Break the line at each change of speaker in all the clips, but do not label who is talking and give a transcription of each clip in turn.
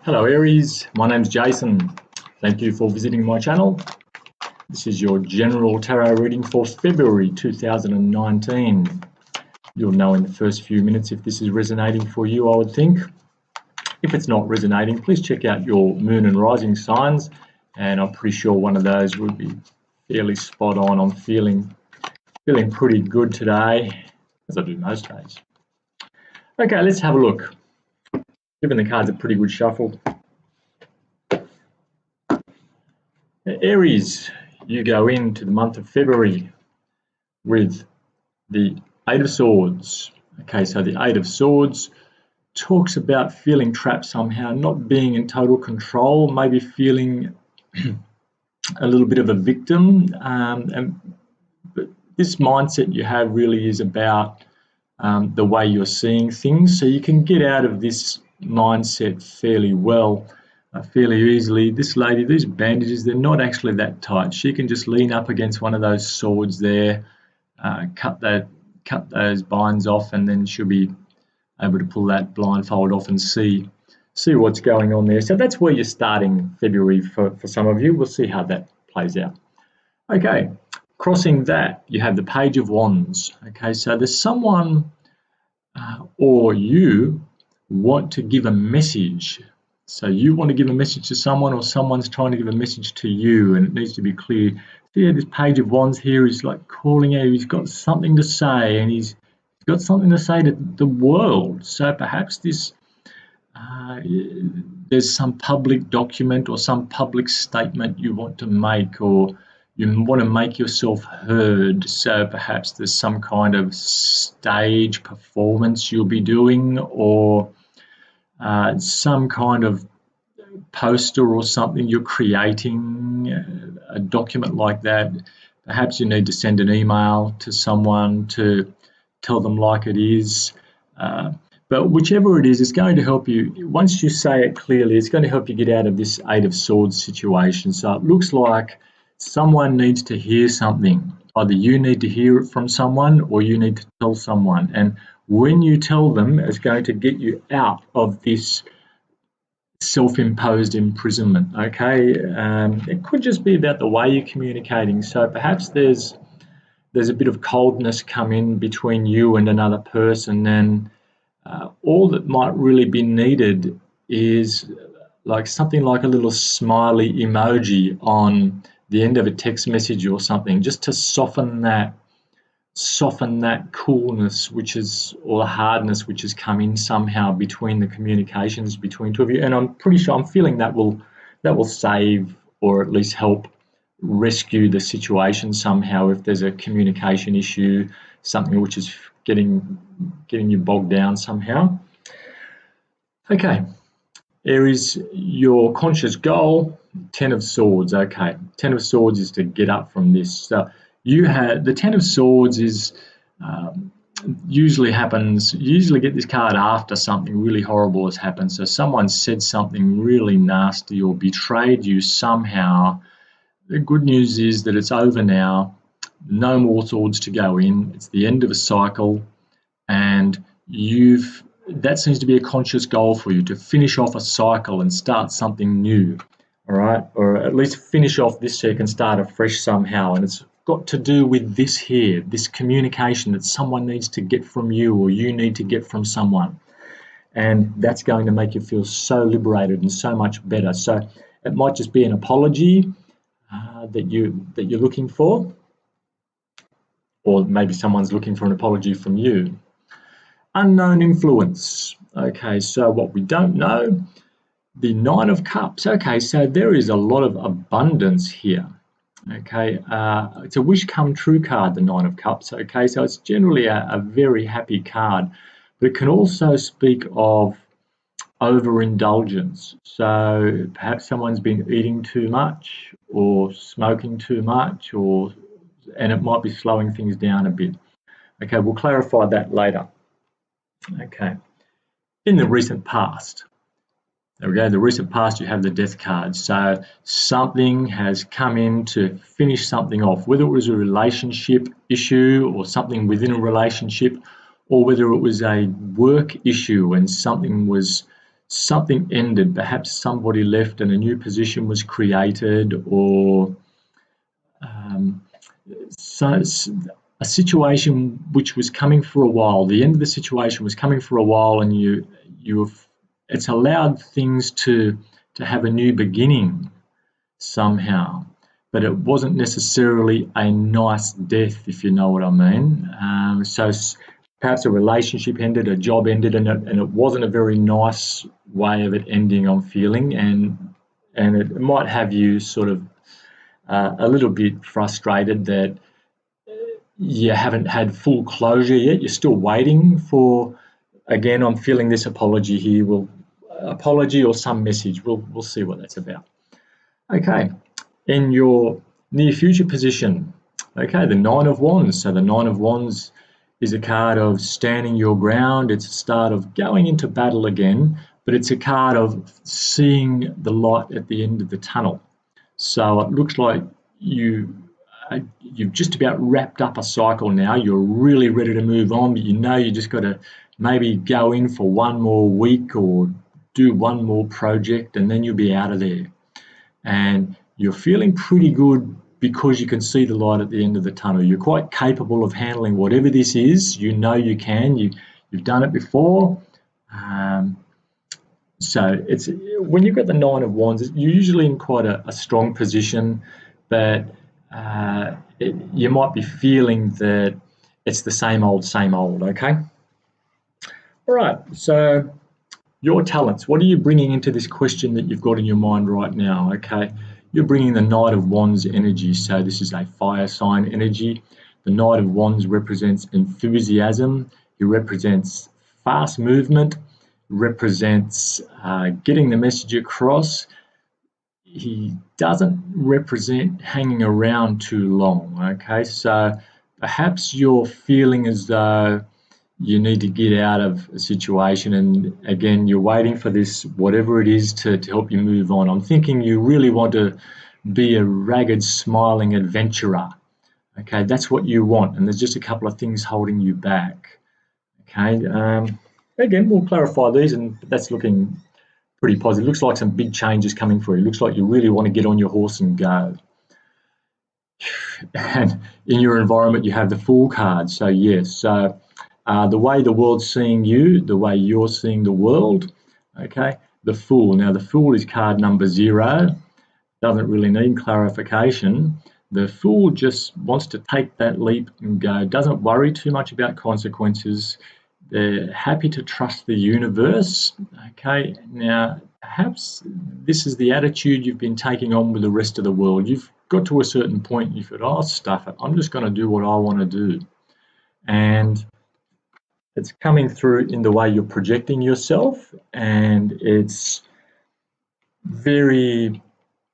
Hello Aries, my name's Jason. Thank you for visiting my channel. This is your general tarot reading for February 2019. You'll know in the first few minutes if this is resonating for you, I would think. If it's not resonating, please check out your moon and rising signs, and I'm pretty sure one of those would be fairly spot on. I'm feeling pretty good today, as I do most days. Okay, let's have a look. Giving the cards a pretty good shuffle. Aries, you go into the month of February with the Eight of Swords. Okay, so the Eight of Swords talks about feeling trapped somehow, not being in total control, maybe feeling a little bit of a victim. But this mindset you have really is about the way you're seeing things. So you can get out of this mindset fairly well, fairly easily. This lady, these bandages, they're not actually that tight. She can just lean up against one of those swords there, cut those binds off, and then she'll be able to pull that blindfold off and see what's going on there. So that's where you're starting February for some of you. We'll see how that plays out. Okay, crossing that, you have the Page of Wands. Okay, so there's someone or you want to give a message. So you want to give a message to someone, or someone's trying to give a message to you, and it needs to be clear. So yeah, this Page of Wands here is like calling out. He's got something to say, and he's got something to say to the world. So perhaps this there's some public document or some public statement you want to make, or you want to make yourself heard. So perhaps there's some kind of stage performance you'll be doing, or some kind of poster or something you're creating, a document like that. Perhaps you need to send an email to someone to tell them like it is. But whichever it is, it's going to help you. Once you say it clearly, it's going to help you get out of this Eight of Swords situation. So it looks like someone needs to hear something. Either you need to hear it from someone, or you need to tell someone. And when you tell them, it's going to get you out of this self-imposed imprisonment. Okay, it could just be about the way you're communicating. So perhaps there's a bit of coldness come in between you and another person, and all that might really be needed is like something like a little smiley emoji on the end of a text message or something, just to soften that coolness, or the hardness which has come in somehow between the communications between two of you. And I'm pretty sure, I'm feeling that will save, or at least help rescue the situation somehow if there's a communication issue, something which is getting you bogged down somehow. Okay, Aries, your conscious goal, 10 of Swords. Okay, 10 of Swords is to get up from this. So you have the 10 of Swords is usually get this card after something really horrible has happened. So someone said something really nasty or betrayed you somehow. The good news is that it's over now. No more swords to go in. It's the end of a cycle, and that seems to be a conscious goal for you, to finish off a cycle and start something new. All right, or at least finish off this so you can start afresh somehow. And it's got to do with this here, this communication that someone needs to get from you, or you need to get from someone. And that's going to make you feel so liberated and so much better. So it might just be an apology that you're looking for, or maybe someone's looking for an apology from you. Unknown influence. Okay, so what we don't know, the Nine of Cups. Okay, so there is a lot of abundance here. Okay, it's a wish come true card, the Nine of Cups. Okay, so it's generally a very happy card, but it can also speak of overindulgence. So perhaps someone's been eating too much or smoking too much, and it might be slowing things down a bit. Okay, we'll clarify that later. Okay, in the recent past, there we go, the recent past, you have the Death card. So something has come in to finish something off, whether it was a relationship issue or something within a relationship, or whether it was a work issue and something was something ended. Perhaps somebody left and a new position was created, or um, so it's a situation which was coming for a while. The end of the situation was coming for a while, and it's allowed things to have a new beginning somehow. But it wasn't necessarily a nice death, if you know what I mean. Perhaps a relationship ended, a job ended, and it wasn't a very nice way of it ending, I'm feeling, and it might have you sort of a little bit frustrated that you haven't had full closure yet. You're still waiting for, again, I'm feeling this apology here. Apology or some message. We'll see what that's about. Okay, in your near future position, okay, the Nine of Wands. So the Nine of Wands is a card of standing your ground. It's a start of going into battle again, but it's a card of seeing the light at the end of the tunnel. So it looks like you've just about wrapped up a cycle now. You're really ready to move on, but you know you just got to maybe go in for one more week or do one more project, and then you'll be out of there. And you're feeling pretty good because you can see the light at the end of the tunnel. You're quite capable of handling whatever this is. You know you can. You've done it before. So it's when you've got the Nine of Wands, you're usually in quite a strong position, but you might be feeling that it's the same old, okay? All right, so your talents, what are you bringing into this question that you've got in your mind right now, okay? You're bringing the Knight of Wands energy, so this is a fire sign energy. The Knight of Wands represents enthusiasm. He represents fast movement, represents getting the message across. He doesn't represent hanging around too long, okay? So perhaps you're feeling as though you need to get out of a situation, and again, you're waiting for this, whatever it is, to help you move on. I'm thinking you really want to be a ragged, smiling adventurer, okay? That's what you want, and there's just a couple of things holding you back, okay? Again, we'll clarify these, and that's looking pretty positive. Looks like some big changes coming for you. Looks like you really want to get on your horse and go. And in your environment, you have the Fool card. So yes, so the way the world's seeing you, the way you're seeing the world, okay? The Fool. Now, the Fool is card number 0. Doesn't really need clarification. The Fool just wants to take that leap and go. Doesn't worry too much about consequences. They're happy to trust the universe, okay? Now, perhaps this is the attitude you've been taking on with the rest of the world. You've got to a certain point and you thought, oh, stuff it. I'm just going to do what I want to do. And it's coming through in the way you're projecting yourself, and it's very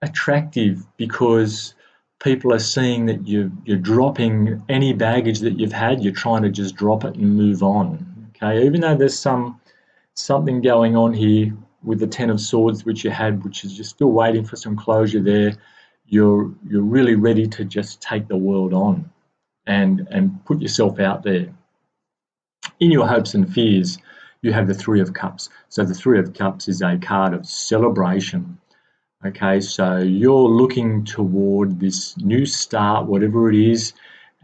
attractive because people are seeing that you're dropping any baggage that you've had. You're trying to just drop it and move on. Okay, even though there's something going on here with the Ten of Swords, which you had, which is you're still waiting for some closure there, you're really ready to just take the world on and put yourself out there. In your hopes and fears, you have the Three of Cups. So the Three of Cups is a card of celebration. Okay, so you're looking toward this new start, whatever it is,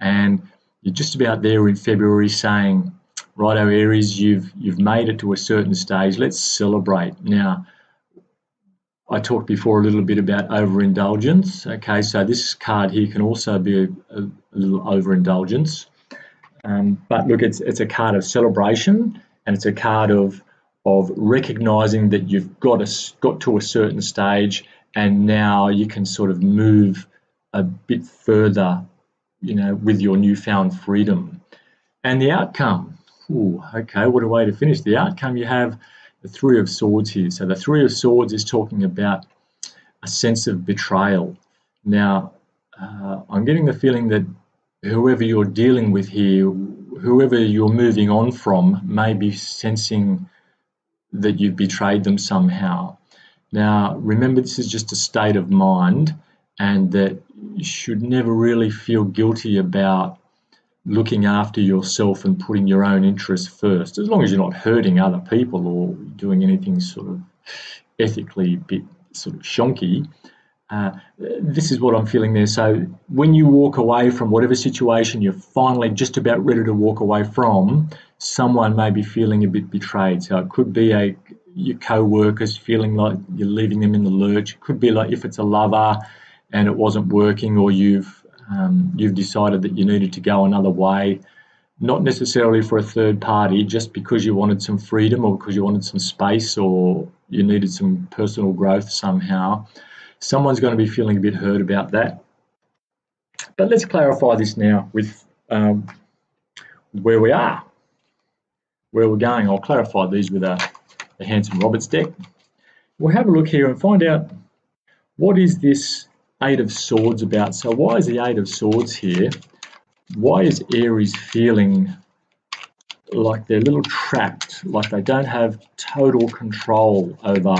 and you're just about there in February saying, righto, Aries, you've made it to a certain stage. Let's celebrate. Now, I talked before a little bit about overindulgence. Okay, so this card here can also be a little overindulgence. But look, it's a card of celebration, and it's a card of recognizing that you've got to a certain stage, and now you can sort of move a bit further, you know, with your newfound freedom. And the outcome, okay, what a way to finish. The outcome, you have the Three of Swords here. So the Three of Swords is talking about a sense of betrayal. Now, I'm getting the feeling that whoever you're dealing with here, whoever you're moving on from, may be sensing that you've betrayed them somehow. Now, remember, this is just a state of mind, and that you should never really feel guilty about looking after yourself and putting your own interests first, as long as you're not hurting other people or doing anything sort of ethically a bit sort of shonky. This is what I'm feeling there. So when you walk away from whatever situation you're finally just about ready to walk away from, someone may be feeling a bit betrayed. So it could be your co-workers feeling like you're leaving them in the lurch. It could be like if it's a lover and it wasn't working, or you've decided that you needed to go another way, not necessarily for a third party, just because you wanted some freedom or because you wanted some space or you needed some personal growth somehow. Someone's going to be feeling a bit hurt about that. But let's clarify this now with where we are, where we're going. I'll clarify these with a Hanson Roberts deck. We'll have a look here and find out what is this Eight of Swords about. So why is the Eight of Swords here? Why is Aries feeling like they're a little trapped, like they don't have total control over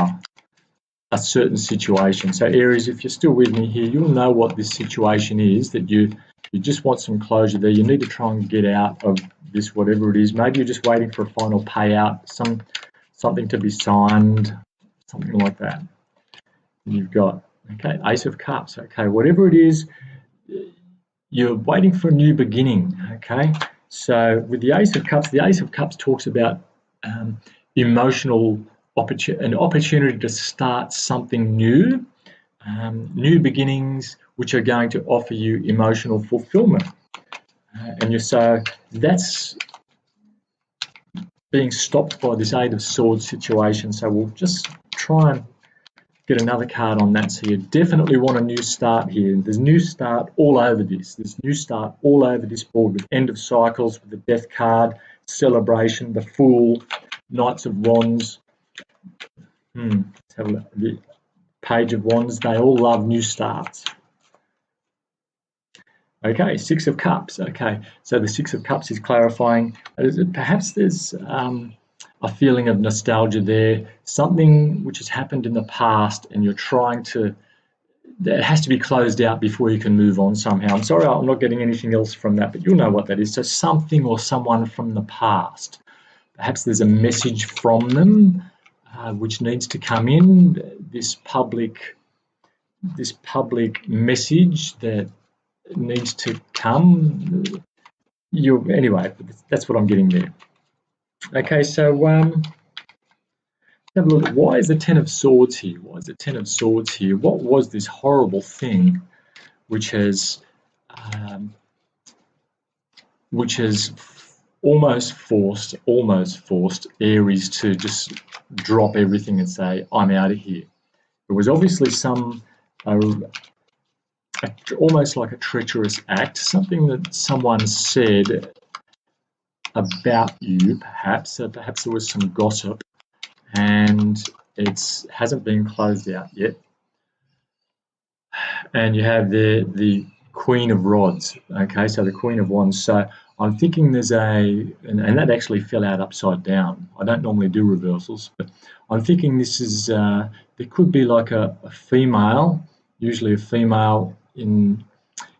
a certain situation? So Aries, if you're still with me here, you'll know what this situation is, that you just want some closure there. You need to try and get out of this, whatever it is. Maybe you're just waiting for a final payout, something to be signed, something like that. And you've got, okay, Ace of Cups. Okay, whatever it is, you're waiting for a new beginning, okay? So with the Ace of Cups talks about emotional an opportunity to start something new, new beginnings, which are going to offer you emotional fulfillment. So that's being stopped by this Eight of Swords situation. So we'll just try and get another card on that. So you definitely want a new start here. There's new start all over this. There's new start all over this board, with End of Cycles, with the Death card, Celebration, the Fool, Knights of Wands. Let's have a look. The Page of Wands. They all love new starts. Okay, Six of Cups. Okay, so the Six of Cups is clarifying. Perhaps there's a feeling of nostalgia there, something which has happened in the past, and you're trying to, it has to be closed out before you can move on somehow. I'm sorry, I'm not getting anything else from that, but you'll know what that is. So something or someone from the past. Perhaps there's a message from them which needs to come in, this public message that needs to come. Anyway, that's what I'm getting there. Okay, so have a look. Why is the Ten of Swords here? Why is the Ten of Swords here? What was this horrible thing which has almost forced Aries to just drop everything and say, I'm out of here? It was obviously almost like a treacherous act, something that someone said about you, perhaps. Perhaps there was some gossip, and it hasn't been closed out yet. And you have the Queen of Rods. Okay, so the Queen of Wands. So I'm thinking there's and that actually fell out upside down. I don't normally do reversals, but I'm thinking this is, there could be like a female, usually a female in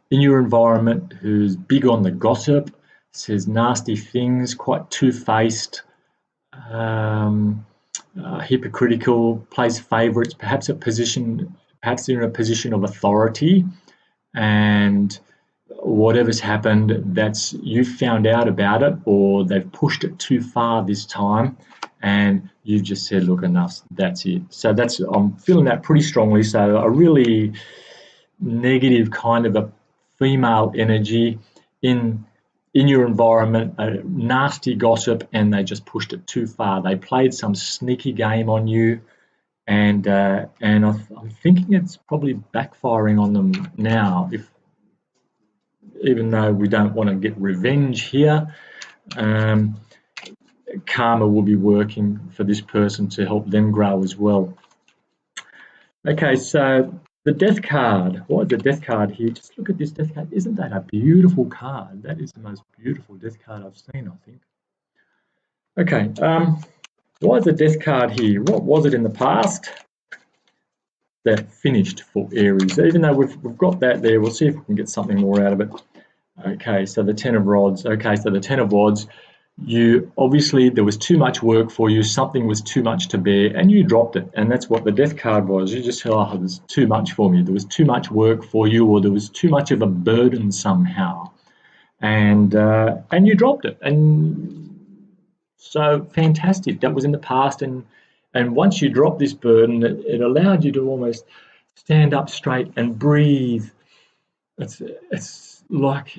your environment, who's big on the gossip, says nasty things, quite two-faced, hypocritical, plays favourites, perhaps they're in a position of authority, and whatever's happened, that's, you found out about it, or they've pushed it too far this time, and you've just said, look, enough, that's it. So I'm feeling that pretty strongly. So a really negative kind of a female energy in your environment, a nasty gossip, and they just pushed it too far. They played some sneaky game on you, and I'm thinking it's probably backfiring on them now. Even though we don't want to get revenge here, karma will be working for this person to help them grow as well. Okay, so the Death card. Why is the Death card here? Just look at this Death card. Isn't that a beautiful card? That is the most beautiful Death card I've seen, I think. Okay, why is the Death card here? What was it in the past that finished for Aries? Even though we've got that there, we'll see if we can get something more out of it. Okay, so the Ten of Rods. Okay, so the Ten of Rods, you obviously there was too much work for you, something was too much to bear, and you dropped it. And that's what the Death card was. You just said, oh, there's too much for me. There was too much work for you, or there was too much of a burden somehow. And you dropped it. And so fantastic. That was in the past, and once you dropped this burden, it allowed you to almost stand up straight and breathe. It's like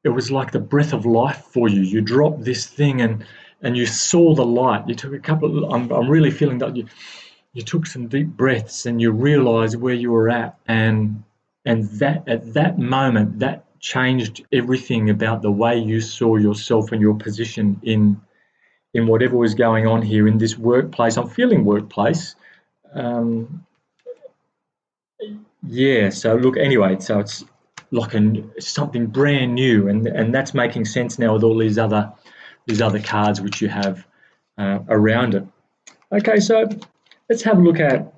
it was like the breath of life for you. You dropped this thing and you saw the light. You took a couple of, I'm really feeling that you took some deep breaths and you realized where you were at, and that at that moment that changed everything about the way you saw yourself and your position in whatever was going on here in this workplace. I'm feeling workplace. Um, Yeah, so look, anyway, so it's like something brand new, and that's making sense now with all these other cards which you have around it. Okay, so let's have a look at.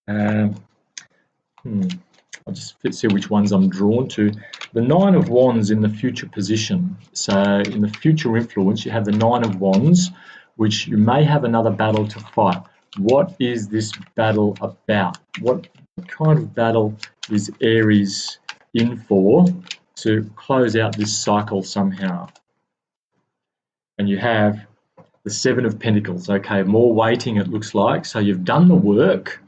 Um, hmm, I'll just see which ones I'm drawn to. The Nine of Wands in the future position. So in the future influence, you have the Nine of Wands, which you may have another battle to fight. What is this battle about? What kind of battle is Aries in for to close out this cycle somehow? And you have the Seven of Pentacles. Okay, more waiting it looks like. So you've done the work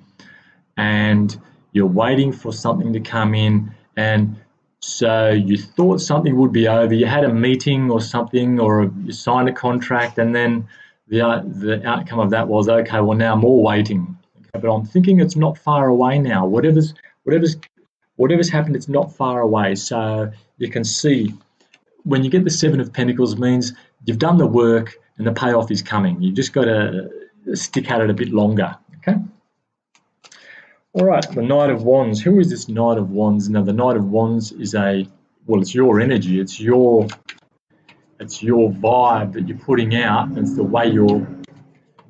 and you're waiting for something to come in, and so you thought something would be over. You had a meeting or something, or you signed a contract, and then the outcome of that was, okay, well now more waiting. Okay, but I'm thinking it's not far away now. Whatever's happened, it's not far away. So you can see when you get the Seven of Pentacles means you've done the work and the payoff is coming. You just got to stick at it a bit longer. Okay. All right, the Knight of Wands. Who is this Knight of Wands? Now, the Knight of Wands is it's your energy. It's your vibe that you're putting out. It's the way you're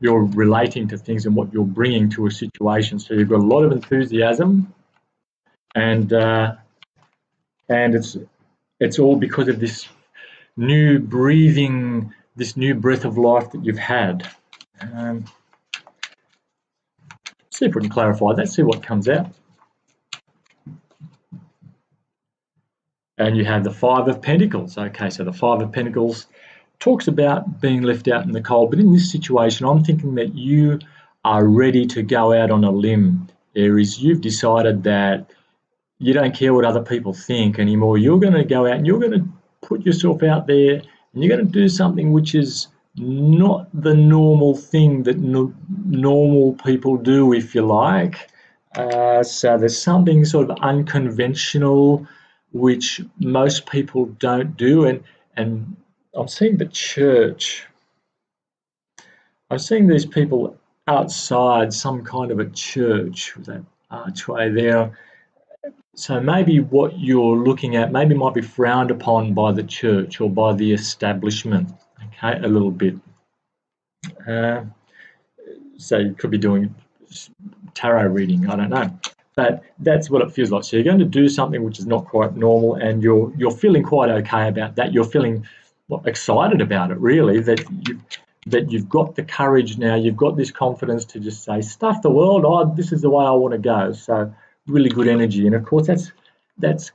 relating to things and what you're bringing to a situation. So you've got a lot of enthusiasm, and it's all because of this new breathing, this new breath of life that you've had. Um, see if we can clarify that. See what comes out. And you have the Five of Pentacles. Okay, so the Five of Pentacles talks about being left out in the cold, but in this situation, I'm thinking that you are ready to go out on a limb, Aries. You've decided that you don't care what other people think anymore. You're going to go out and you're going to put yourself out there, and you're going to do something which is not the normal thing that normal people do, if you like. So there's something sort of unconventional which most people don't do, and I'm seeing the church. I'm seeing these people outside some kind of a church with that archway there. So maybe what you're looking at maybe might be frowned upon by the church or by the establishment. Okay, a little bit. Uh, so you could be doing tarot reading. I don't know. But that's what it feels like. So you're going to do something which is not quite normal, and you're feeling quite okay about that. You're feeling excited about it, really. That you've got the courage now. You've got this confidence to just say, "Stuff the world. Oh, this is the way I want to go." So really good energy, and of course that's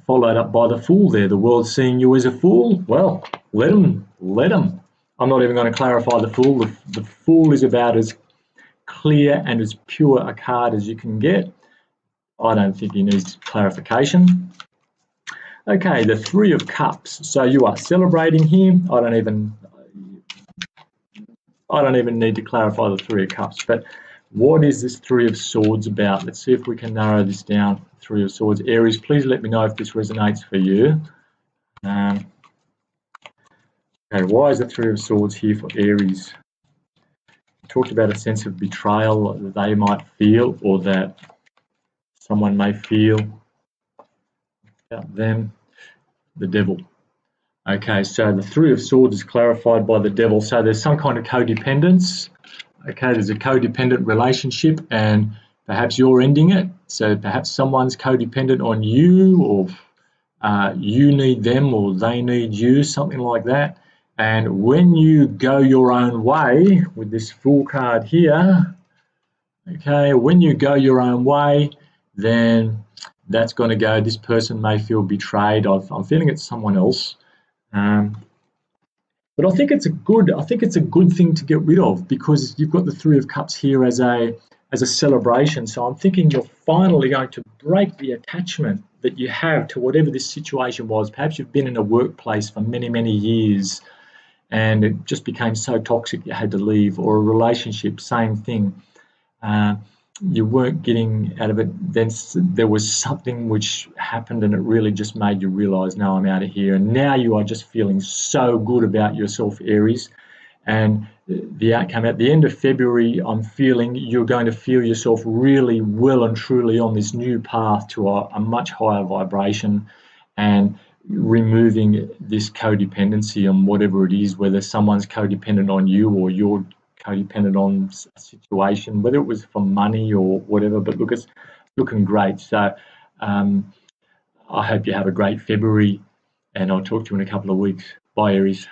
followed up by the Fool. There, the world seeing you as a fool. Well, let them. Let them. I'm not even going to clarify the Fool. The Fool is about as clear and as pure a card as you can get. I don't think he needs clarification. Okay, the Three of Cups. So you are celebrating here. I don't even need to clarify the Three of Cups. But what is this Three of Swords about? Let's see if we can narrow this down. Three of Swords. Aries, please let me know if this resonates for you. Okay, why is the Three of Swords here for Aries? Talked about a sense of betrayal that they might feel, or that someone may feel about them. The Devil. Okay, so the Three of Swords is clarified by the Devil. So there's some kind of codependence. Okay, there's a codependent relationship, and perhaps you're ending it. So perhaps someone's codependent on you, or you need them or they need you, something like that. And when you go your own way with this Fool card here, okay, when you go your own way, then that's going to go. This person may feel betrayed. I'm feeling it's someone else. Um, but I think it's a good thing to get rid of, because you've got the Three of Cups here as a celebration. So I'm thinking you're finally going to break the attachment that you have to whatever this situation was. Perhaps you've been in a workplace for many, many years and it just became so toxic you had to leave, or a relationship, same thing. Uh, you weren't getting out of it, then there was something which happened and it really just made you realize, no, I'm out of here. And now you are just feeling so good about yourself, Aries. And the outcome at the end of February, I'm feeling you're going to feel yourself really well and truly on this new path to a much higher vibration, and removing this codependency on whatever it is, whether someone's codependent on you or you're codependent on a situation, whether it was for money or whatever. But look, it's looking great. So um, I hope you have a great February, and I'll talk to you in a couple of weeks. Bye, Aries.